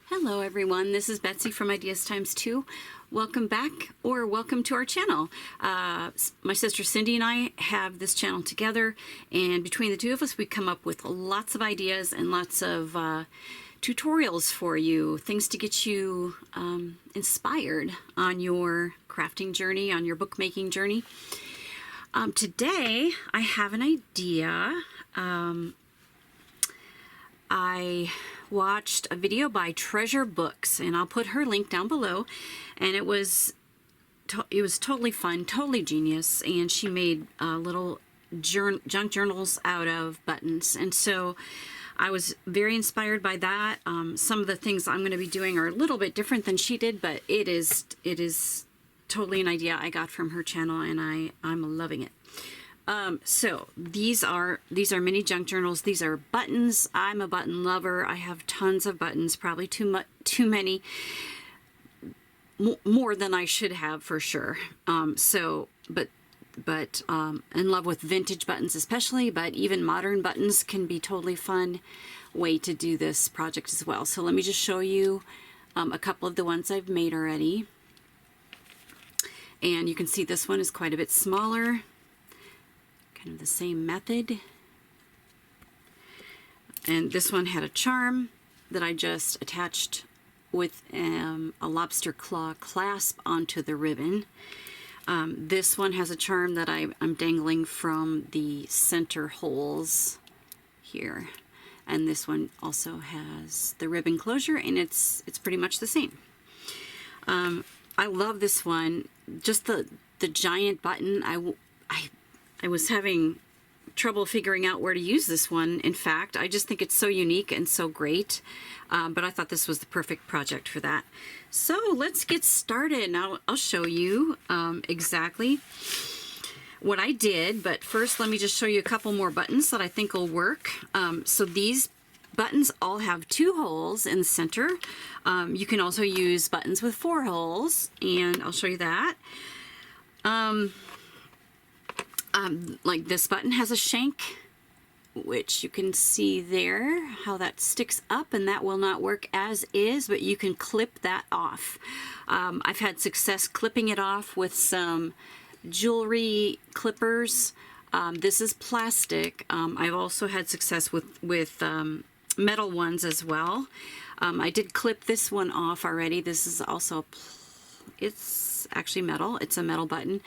Hello everyone, this is Betsy from Ideas Times 2. Welcome back, or welcome to our channel. My sister Cindy and I have this channel together, and between the two of us we come up with lots of ideas and lots of tutorials for you, things to get you inspired on your crafting journey, on your bookmaking journey. Today I have an idea. I watched a video by Treasure Books, and I'll put her link down below, and it was totally fun, totally genius, and she made little junk journals out of buttons, and so I was very inspired by that. Some of the things I'm going to be doing are a little bit different than she did, but it is totally an idea I got from her channel, and I'm loving it. So these are mini junk journals. These are buttons. I'm a button lover. I have tons of buttons, probably too many, more than I should have for sure. But in love with vintage buttons especially, but even modern buttons can be totally fun way to do this project as well. So let me just show you a couple of the ones I've made already. And you can see this one is quite a bit smaller. Kind of the same method. And this one had a charm that I just attached with a lobster claw clasp onto the ribbon. This one has a charm that I'm dangling from the center holes here. And this one also has the ribbon closure, and it's pretty much the same. I love this one. Just the giant button. I was having trouble figuring out where to use this one. In fact, I just think it's so unique and so great. But I thought this was the perfect project for that. So let's get started. Now I'll show you exactly what I did. But first, let me just show you a couple more buttons that I think will work. So these buttons all have 2 holes in the center. You can also use buttons with 4 holes, and I'll show you that. Like this button has a shank, which you can see there, how that sticks up, and that will not work as is, but you can clip that off. I've had success clipping it off with some jewelry clippers. This is plastic. I've also had success with metal ones as well. I did clip this one off already. This is also, it's actually metal. It's a metal button.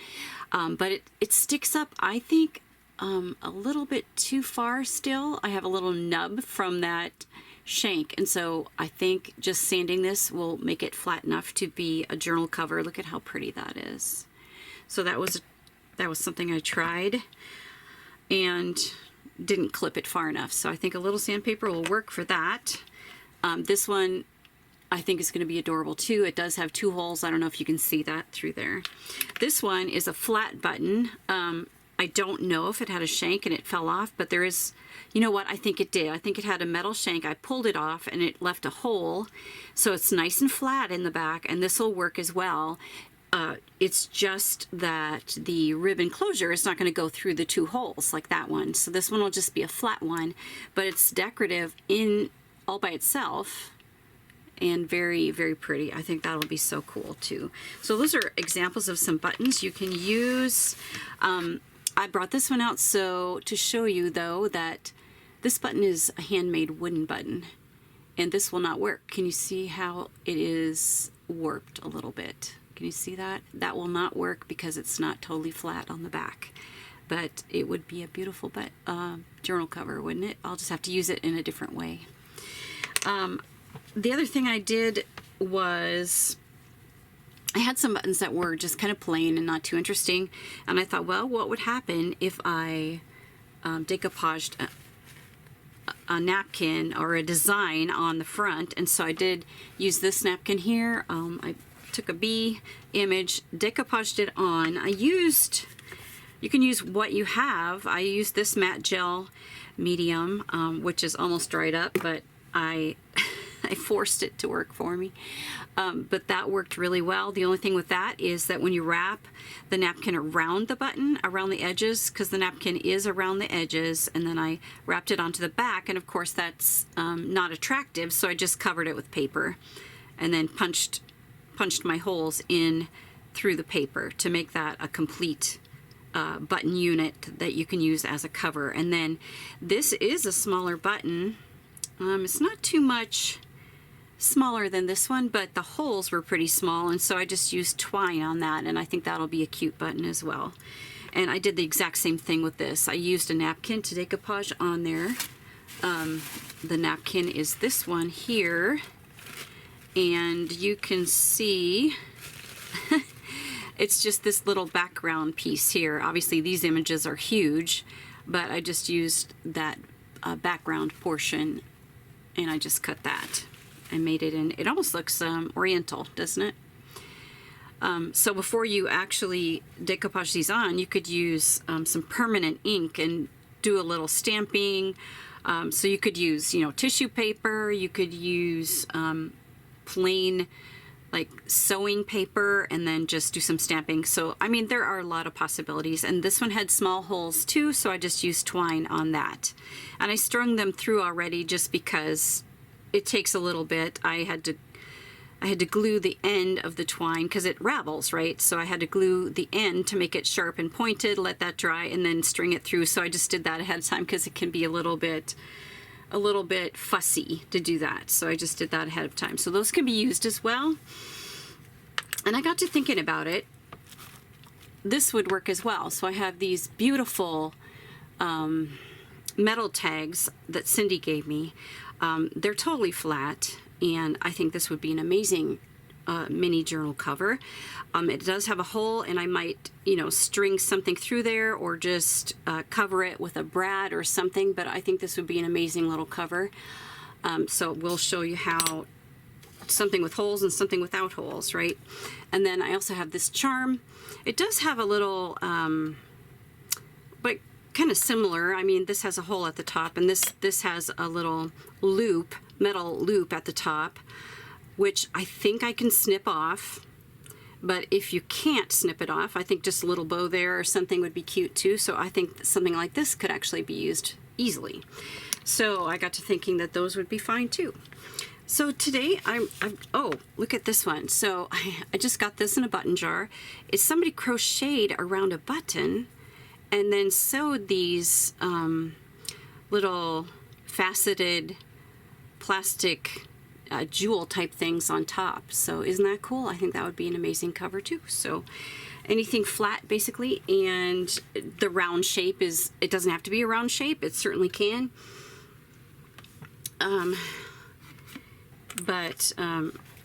But it sticks up, I think, a little bit too far still. I have a little nub from that shank, and so I think just sanding this will make it flat enough to be a journal cover. Look at how pretty that is. So that was something I tried and didn't clip it far enough. So I think a little sandpaper will work for that. This one I think is going to be adorable too. It does have 2 holes. I don't know if you can see that through there. This one is a flat button. I don't know if it had a shank and it fell off, but there is, you know what, I think it did. I think it had a metal shank. I pulled it off and it left a hole. So it's nice and flat in the back, and this will work as well. It's just that the ribbon closure is not going to go through the 2 holes like that one. So this one will just be a flat one, but it's decorative in all by itself. And very, very pretty. I think that'll be so cool too. So those are examples of some buttons you can use. I brought this one out so to show you though that this button is a handmade wooden button, and this will not work. Can you see how it is warped a little bit? Can you see that? That will not work because it's not totally flat on the back. But it would be a beautiful journal cover, wouldn't it? I'll just have to use it in a different way. The other thing I did was I had some buttons that were just kind of plain and not too interesting, and I thought, well, what would happen if I decoupaged a napkin or a design on the front? And so I did use this napkin here. I took a bee image, decoupaged it on. You can use what you have. I used this matte gel medium, which is almost dried up, but I I forced it to work for me. But that worked really well. The only thing with that is that when you wrap the napkin around the button, around the edges, because the napkin is around the edges, and then I wrapped it onto the back, and of course that's not attractive, so I just covered it with paper and then punched my holes in through the paper to make that a complete button unit that you can use as a cover. And then this is a smaller button. It's not too much smaller than this one, but the holes were pretty small, and so I just used twine on that, and I think that'll be a cute button as well. And I did the exact same thing with this. I used a napkin to decoupage on there. The napkin is this one here, and you can see it's just this little background piece here. Obviously these images are huge, but I just used that background portion, and I just cut that and made it in. It almost looks oriental, doesn't it? So before you actually decoupage these on, you could use some permanent ink and do a little stamping. So you could use, you know, tissue paper. You could use plain like sewing paper, and then just do some stamping. So I mean, there are a lot of possibilities, and this one had small holes too, so I just used twine on that. And I strung them through already just because it takes a little bit. I had to glue the end of the twine because it ravels, right? So I had to glue the end to make it sharp and pointed, let that dry, and then string it through. So I just did that ahead of time because it can be a little bit fussy to do that. So I just did that ahead of time. So those can be used as well. And I got to thinking about it. This would work as well. So I have these beautiful metal tags that Cindy gave me. They're totally flat, and I think this would be an amazing mini journal cover. It does have a hole, and I might, you know, string something through there, or just cover it with a brad or something, but I think this would be an amazing little cover. So we'll show you how something with holes and something without holes, right? And then I also have this charm. It does have a little, but kind of similar. I mean, this has a hole at the top, and this has a little loop, metal loop at the top, which I think I can snip off. But if you can't snip it off, I think just a little bow there or something would be cute too. So I think something like this could actually be used easily. So I got to thinking that those would be fine too. So today oh, look at this one. So I just got this in a button jar. It's somebody crocheted around a button and then sewed these little faceted plastic jewel type things on top. So isn't that cool? I think that would be an amazing cover too. So anything flat basically, and the round shape is, it doesn't have to be a round shape, it certainly can.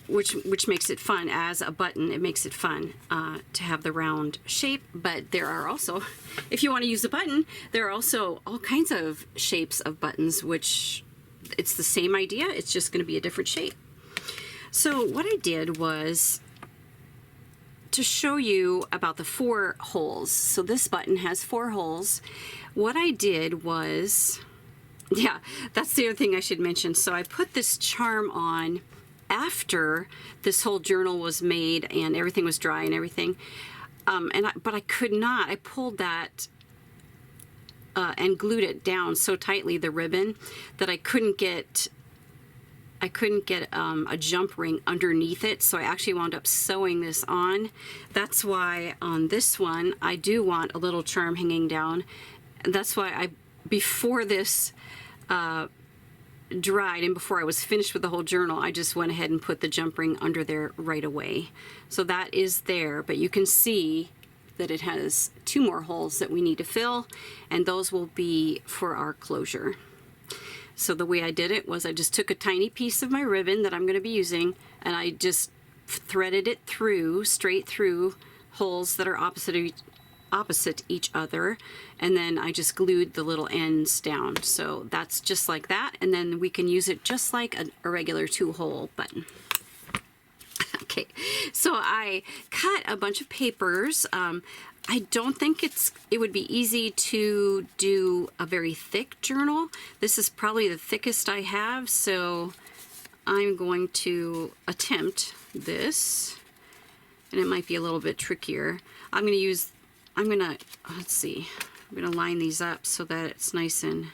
Which makes it fun as a button. It makes it fun to have the round shape. But there are also, if you want to use a button, there are also all kinds of shapes of buttons, which it's the same idea, it's just going to be a different shape. So what I did was to show you about the 4 holes. So this button has 4 holes. What I did was, yeah, that's the other thing I should mention. So I put this charm on after this whole journal was made and everything was dry and everything. But I could not. I pulled that and glued it down so tightly, the ribbon, that I couldn't get a jump ring underneath it. So I actually wound up sewing this on. That's why on this one I do want a little charm hanging down. And that's why before this dried and before I was finished with the whole journal, I just went ahead and put the jump ring under there right away. So that is there, but you can see that it has 2 more holes that we need to fill, and those will be for our closure. So the way I did it was I just took a tiny piece of my ribbon that I'm going to be using, and I just threaded it through, straight through holes that are opposite each other, and then I just glued the little ends down. So that's just like that, and then we can use it just like a regular 2-hole button. Okay, so I cut a bunch of papers. I don't think it would be easy to do a very thick journal. This is probably the thickest I have, so I'm going to attempt this, and it might be a little bit trickier. Let's see, I'm gonna line these up so that it's nice and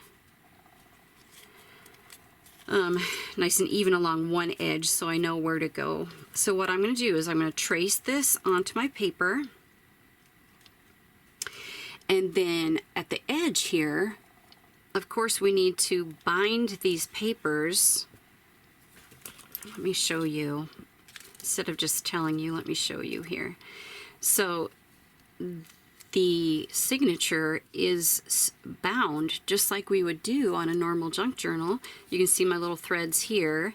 even along one edge, so I know where to go. So what I'm going to do is I'm going to trace this onto my paper, and then at the edge here, of course, we need to bind these papers. Let me show you. Instead of just telling you, let me show you here. So the signature is bound just like we would do on a normal junk journal. You can see my little threads here.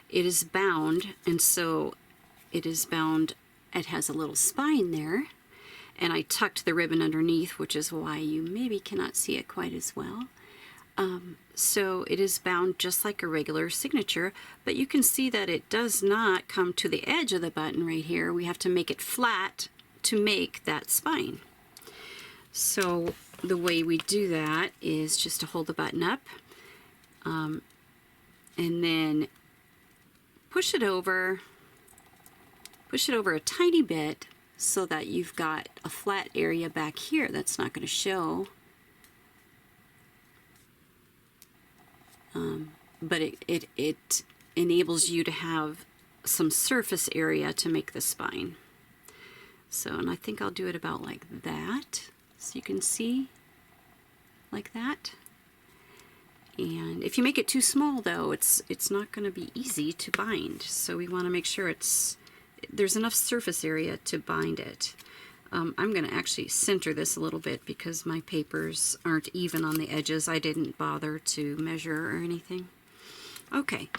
It is bound, and so it is bound. It has a little spine there, and I tucked the ribbon underneath, which is why you maybe cannot see it quite as well. So it is bound just like a regular signature, but you can see that it does not come to the edge of the button right here. We have to make it flat to make that spine. So the way we do that is just to hold the button up, and then push it over a tiny bit so that you've got a flat area back here that's not going to show. But it enables you to have some surface area to make the spine. So, and I think I'll do it about like that, so you can see, like that. And if you make it too small though, it's not going to be easy to bind. So we want to make sure there's enough surface area to bind it. I'm going to actually center this a little bit because my papers aren't even on the edges. I didn't bother to measure or anything. Okay,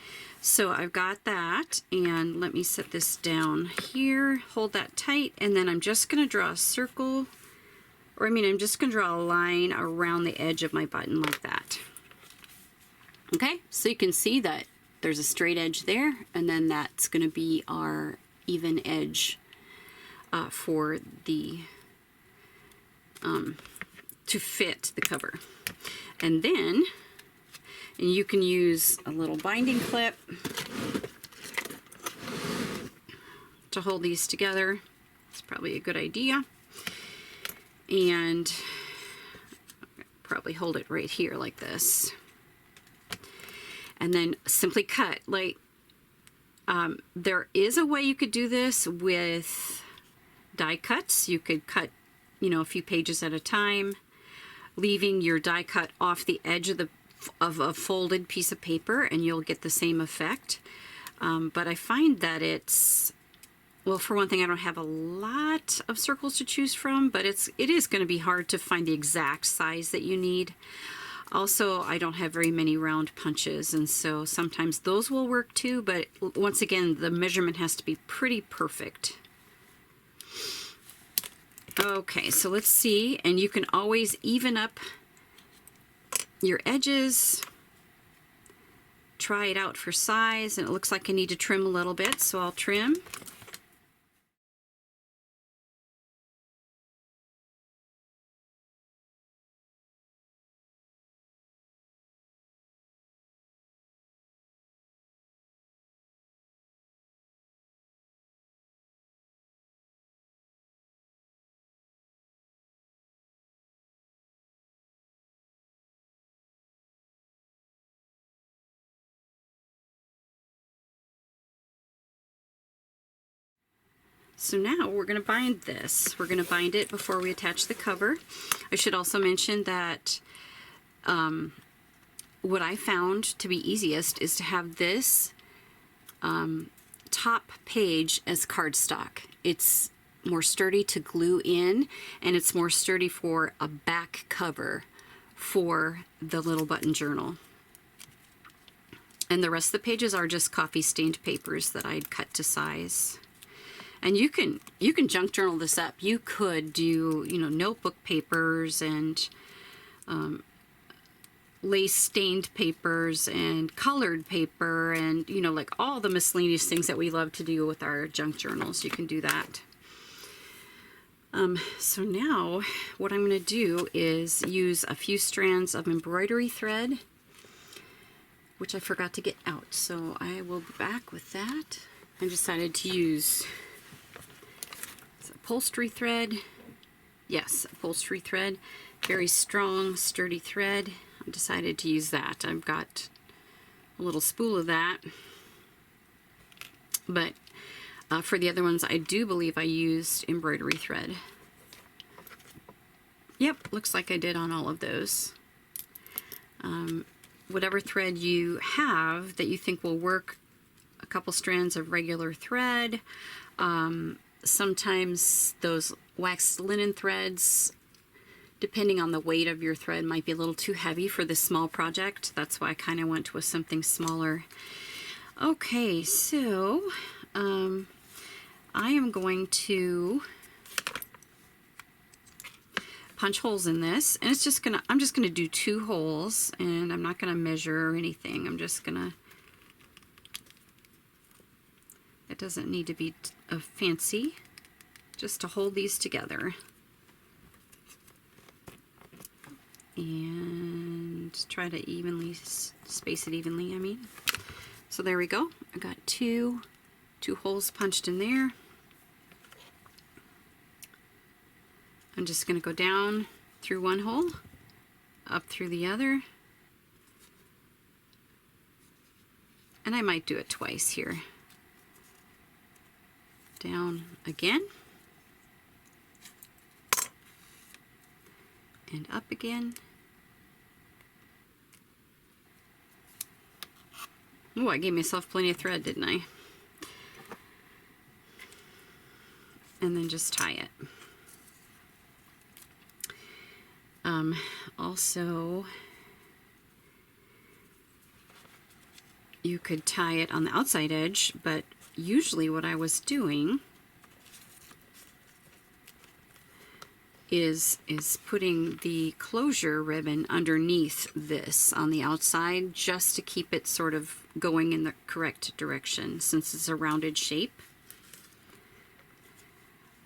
so I've got that, and let me set this down here, hold that tight, and then I'm just going to draw a circle, I'm just going to draw a line around the edge of my button like that. Okay, so you can see that there's a straight edge there, and then that's going to be our even edge for the to fit the cover. And then you can use a little binding clip to hold these together. It's probably a good idea. And probably hold it right here like this. And then simply cut. Like there is a way you could do this with die cuts. You could cut, a few pages at a time, leaving your die cut off the edge of a folded piece of paper, and you'll get the same effect. But I find that well, for one thing, I don't have a lot of circles to choose from, but it is going to be hard to find the exact size that you need. Also, I don't have very many round punches, and so sometimes those will work too, but once again, the measurement has to be pretty perfect. Okay, so let's see, and you can always even up your edges, try it out for size, and it looks like I need to trim a little bit, so I'll trim. So now we're going to bind this. We're going to bind it before we attach the cover. I should also mention that what I found to be easiest is to have this top page as cardstock. It's more sturdy to glue in, and it's more sturdy for a back cover for the little button journal. And the rest of the pages are just coffee stained papers that I'd cut to size. And you can junk journal this up. You could do, notebook papers and lace stained papers and colored paper and, like all the miscellaneous things that we love to do with our junk journals. You can do that. So now what I'm going to do is use a few strands of embroidery thread which I forgot to get out. So I will be back with that. I decided to use upholstery thread. Yes, upholstery thread. Very strong, sturdy thread. I decided to use that. I've got a little spool of that. But for the other ones, I do believe I used embroidery thread. Yep, looks like I did on all of those. Whatever thread you have that you think will work, a couple strands of regular thread. Sometimes those waxed linen threads, depending on the weight of your thread, might be a little too heavy for this small project. That's why I kind of went with something smaller. Okay, so I am going to punch holes in this, and it's just I'm just gonna do 2 holes, and I'm not gonna measure or anything. I'm just gonna, it doesn't need to be fancy, just to hold these together and try to evenly space it evenly, I mean. So there we go. I got two holes punched in there. I'm just going to go down through one hole, up through the other, and I might do it twice here. Down again, and up again. Oh, I gave myself plenty of thread, didn't I? And then just tie it. Also, you could tie it on the outside edge, but usually what I was doing is putting the closure ribbon underneath this on the outside, just to keep it sort of going in the correct direction, since it's a rounded shape.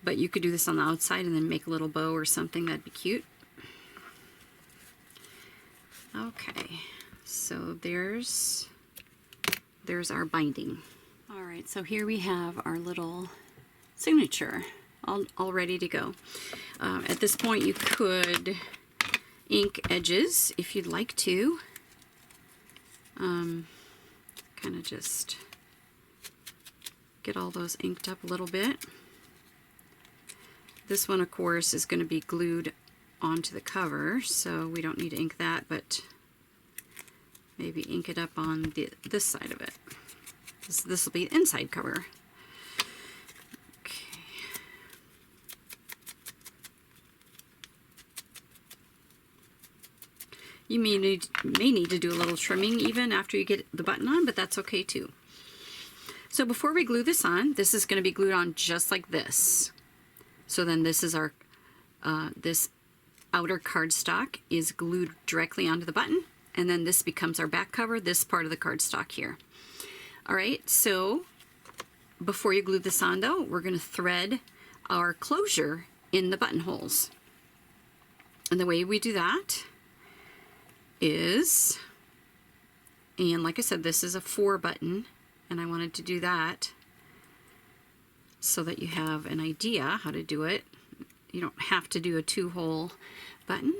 But you could do this on the outside and then make a little bow or something. That'd be cute. Okay, so there's our binding. All right, so here we have our little signature all ready to go. At this point, you could ink edges if you'd like to. Kind of just get all those inked up a little bit. This one, of course, is going to be glued onto the cover, so we don't need to ink that, but maybe ink it up on this side of it. This will be the inside cover. Okay. You may need to do a little trimming even after you get the button on, but that's okay too. So before we glue this on, this is going to be glued on just like this. So then this is our, this outer cardstock is glued directly onto the button, and then this becomes our back cover, this part of the cardstock here. All right, so before you glue this on though, we're going to thread our closure in the buttonholes. And the way we do that is, and like I said, this is a 4 button, and I wanted to do that so that you have an idea how to do it. You don't have to do a 2-hole button.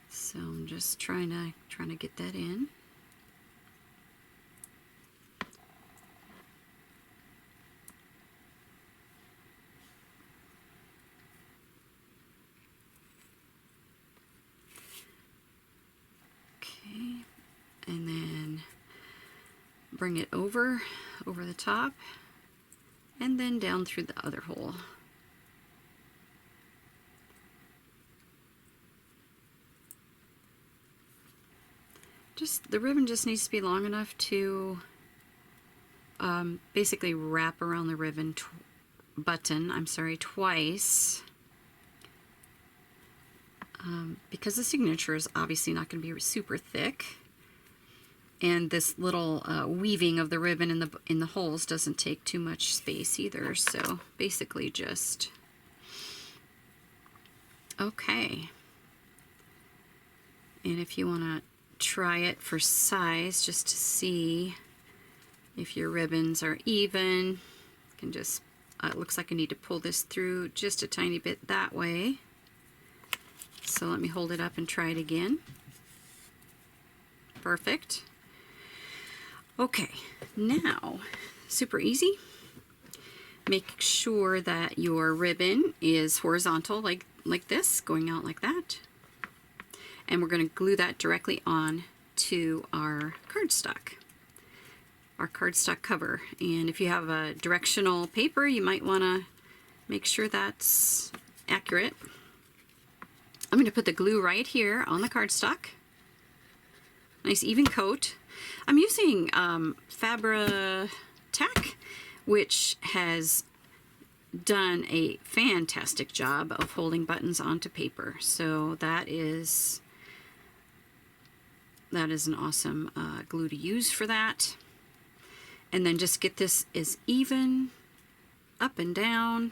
So I'm just trying to get that in. Okay, and then bring it over the top, and then down through the other hole. The ribbon just needs to be long enough to basically wrap around the ribbon twice, because the signature is obviously not going to be super thick, and this little weaving of the ribbon in the holes doesn't take too much space either. So basically just okay. And if you want to try it for size just to see if your ribbons are even. You can just, it looks like I need to pull this through just a tiny bit that way. So let me hold it up and try it again. Perfect. Okay, now, super easy. Make sure that your ribbon is horizontal like this, going out like that. And we're going to glue that directly on to our cardstock cover. And if you have a directional paper, you might want to make sure that's accurate. I'm going to put the glue right here on the cardstock. Nice even coat. I'm using Fabri-Tac, which has done a fantastic job of holding buttons onto paper. So that is an awesome glue to use for that. And then just get this as even up and down,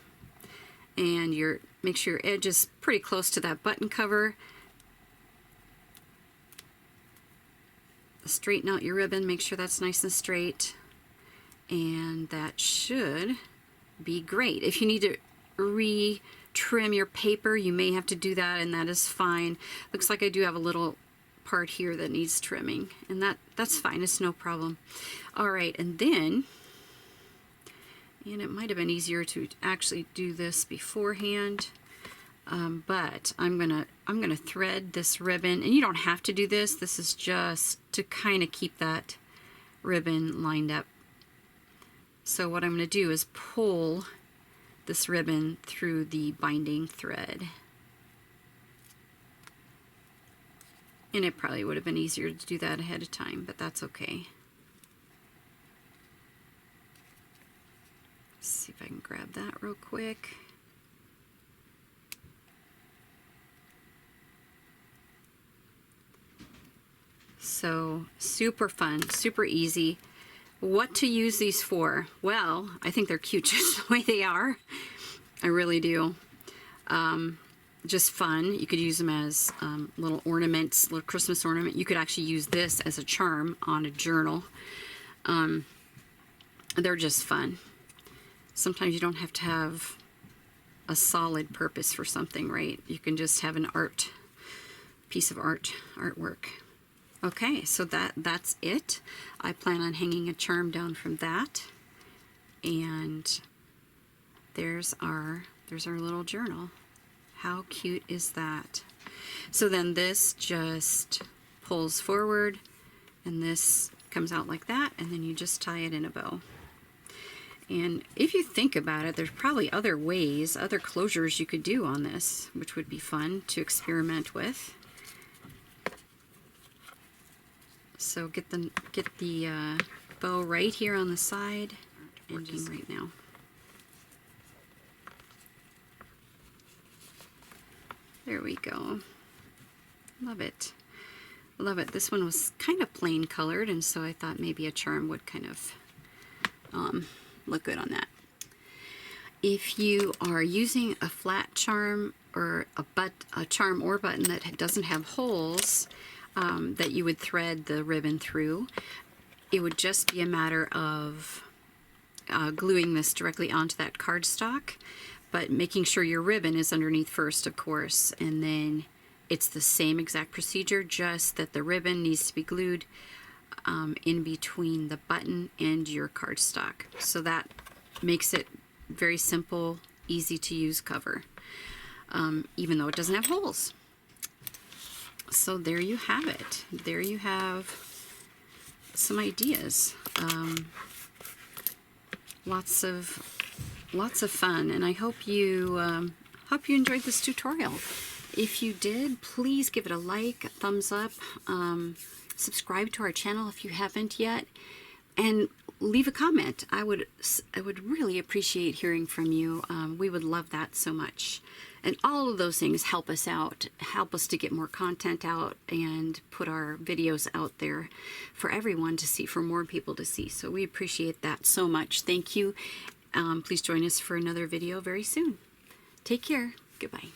and make sure your edge is pretty close to that button cover. Straighten out your ribbon, make sure that's nice and straight, and that should be great. If you need to re-trim your paper, you may have to do that, and that is fine. Looks like I do have a little part here that needs trimming, and that's fine, it's no problem. All right, and then, and it might have been easier to actually do this beforehand, but I'm gonna thread this ribbon, and you don't have to do this. This is just to kind of keep that ribbon lined up. So what I'm gonna do is pull this ribbon through the binding thread. And it probably would have been easier to do that ahead of time, but that's okay. Let's see if I can grab that real quick. So super fun, super easy. What to use these for? Well, I think they're cute just the way they are. I really do. Just fun. You could use them as little ornaments, little Christmas ornament. You could actually use this as a charm on a journal. They're just fun. Sometimes you don't have to have a solid purpose for something, right? You can just have an piece of artwork. Okay, so that's it. I plan on hanging a charm down from that. And there's our little journal. How cute is that? So then this just pulls forward, and this comes out like that, and then you just tie it in a bow. And if you think about it, there's probably other ways, other closures you could do on this, which would be fun to experiment with. So get the bow right here on the side, working right now. There we go. Love it. Love it. This one was kind of plain colored, and so I thought maybe a charm would kind of look good on that. If you are using a flat charm or a charm or button that doesn't have holes that you would thread the ribbon through, it would just be a matter of gluing this directly onto that cardstock, but making sure your ribbon is underneath first, of course, and then it's the same exact procedure, just that the ribbon needs to be glued in between the button and your cardstock. So that makes it very simple, easy to use cover, even though it doesn't have holes. So there you have it. There you have some ideas. Lots of fun, and I hope you enjoyed this tutorial. If you did, please give it a like, a thumbs up, subscribe to our channel if you haven't yet, and leave a comment. I would really appreciate hearing from you. We would love that so much. And all of those things help us out, help us to get more content out and put our videos out there for everyone to see, for more people to see. So we appreciate that so much. Thank you. Please join us for another video very soon. Take care. Goodbye.